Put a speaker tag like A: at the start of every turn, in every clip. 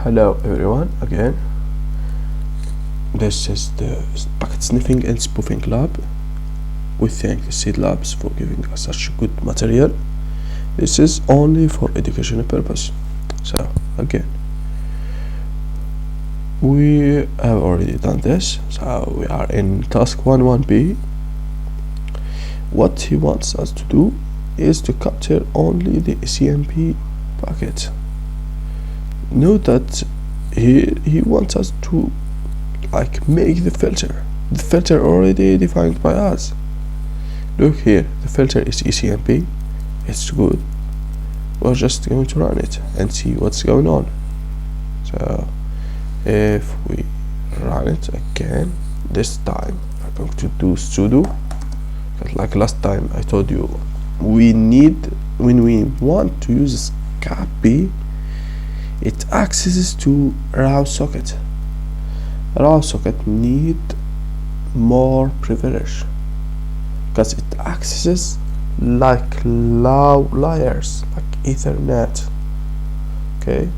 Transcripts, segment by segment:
A: Hello everyone again. This is the Packet Sniffing and Spoofing Lab. We thank the Seed Labs for giving us such good material. This is only for educational purpose. So again, we have already done this. So we are in task 1.1b. What he wants us to do is to capture only the ICMP packet. Note that he wants us to make the filter already defined by us. Look here, the filter is ICMP. It's good. We're just going to run it and see what's going on. So if we run it again, this time I'm going to do sudo, but like last time I told you, when we want to use Scapy, it accesses to raw socket. Raw socket need more privilege because it accesses like low layers like Ethernet. Okay,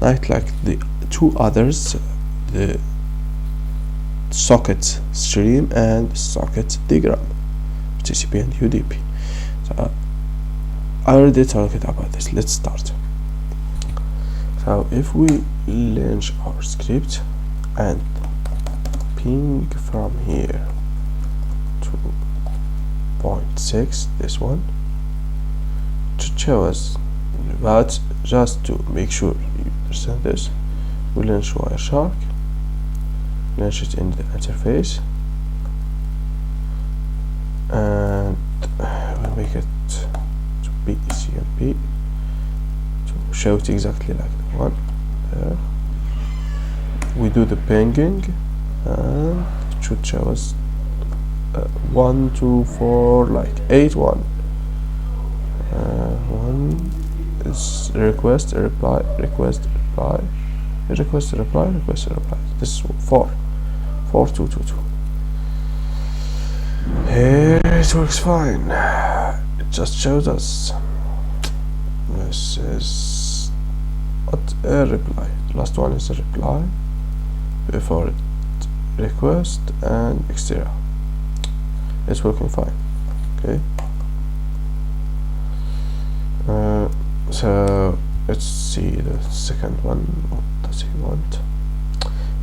A: not like the two others, the socket stream and socket diagram, TCP and UDP. So I already talked about this. Let's start. So if we launch our script and ping from here to 0.6, this one, to show us, but just to make sure you understand this, we launch Wireshark, launch it in the interface, and we make it to be ICMP to show it exactly like the one there. We do the pinging and it should show us 1 2 4 like 8 1. One is request reply request reply request reply request reply. This is 4 4 2 2 2. Here it works fine. It just shows us this is not a reply. Last one is a reply before it request and etc. It's working fine. Okay, so let's see the second one. What does he want?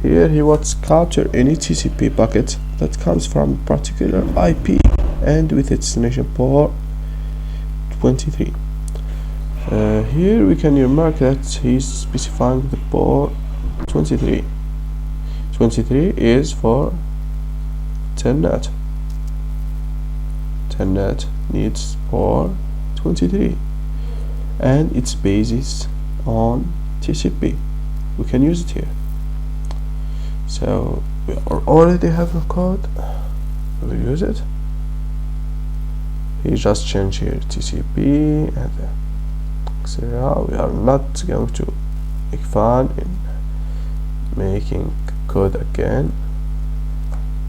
A: Here he wants capture any TCP packet that comes from a particular IP and with its destination port 23. Here we can remark that he's specifying the port 23. 23 is for Telnet. Telnet needs port 23 and its basis on TCP. We can use it here. So we already have a code. We will use it. He just changed here TCP and etc. We are not going to make fun in making code again.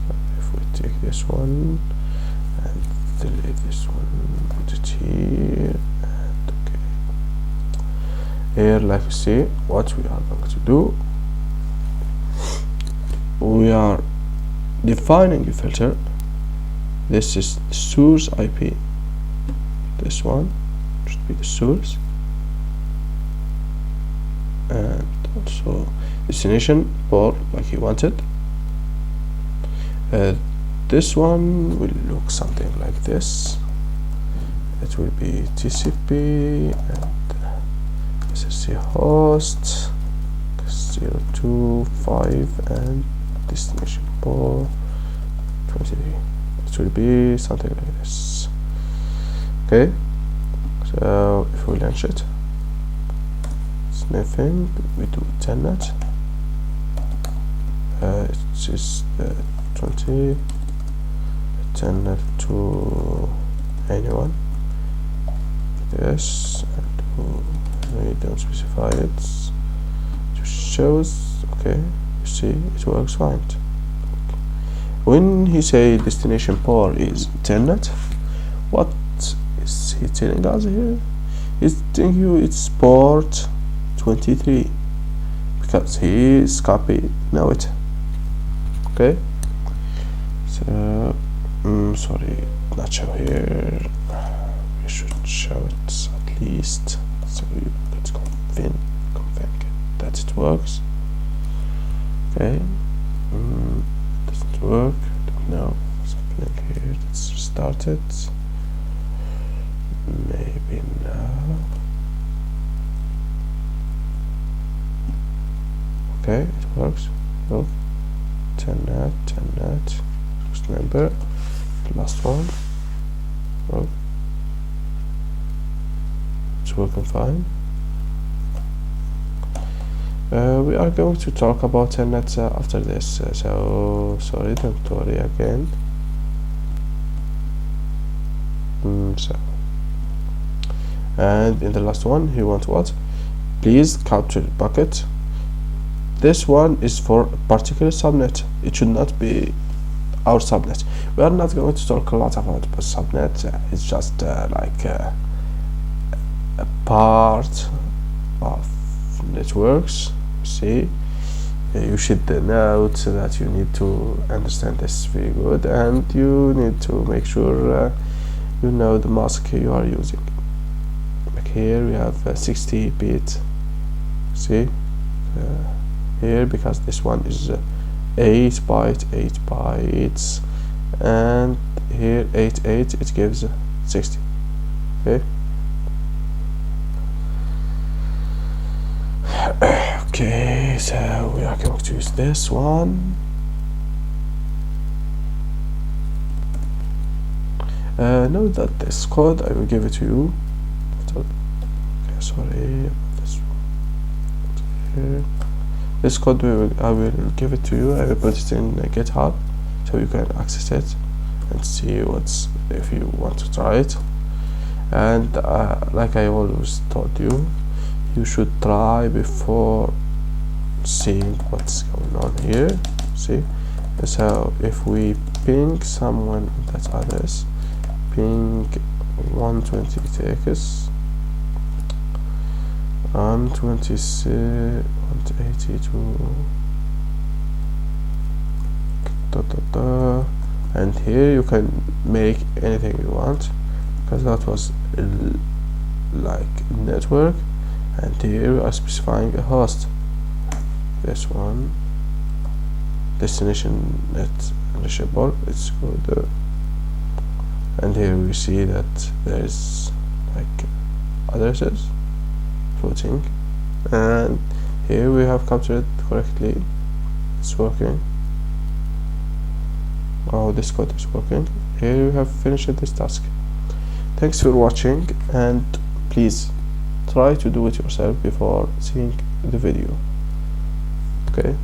A: So if we take this one and delete this one, put it here, and okay. Here, like you see, what we are going to do, we are defining a filter. This is the source IP. This one should be the source, and also destination port like he wanted. This one will look something like this. It will be TCP and SSC host 025 and destination port 23. It will be something like this. Okay, so if we launch it, sniffing, we do Telnet. It is 20 Telnet to anyone. Yes, and we don't specify it. Just shows. Okay, you see, it works fine. When he say destination port is Telnet, what is he telling us here? He's telling you it's port 23 because he is Scapy know it. Okay, so sorry, not show here. We should show it at least so you could confirm that it works. Okay, doesn't work. Don't know what's happening here. Let's restart it. Maybe now. Okay, it works. Look, 10net, first number, the last one. Look, it's working fine. We are going to talk about telnet after this, so sorry, don't worry again. So, and in the last one, he wants what? Please capture the bucket. This one is for a particular subnet. It should not be our subnet. We are not going to talk a lot about the subnet. It's just like a part of networks. See, you should note that you need to understand this very good, and you need to make sure you know the mask you are using. Like here we have 60 bit. See, here because this one is 8 bytes, and here 8 it gives 60. Okay. Okay, so we are going to use this one. Note that this code I will give it to you. Okay, sorry, this here. This code I will give it to you. I will put it in GitHub so you can access it and see what's if you want to try it. And like I always told you, you should try before seeing what's going on here. See, so if we ping someone that address, ping 128x 126 182 and here you can make anything you want because that was like network. And here we are specifying a host. This one, destination net reachable. It's good. And here we see that there is like addresses floating. And here we have captured it correctly. It's working. Oh, this code is working. Here we have finished this task. Thanks for watching, and please try to do it yourself before seeing the video. Okay.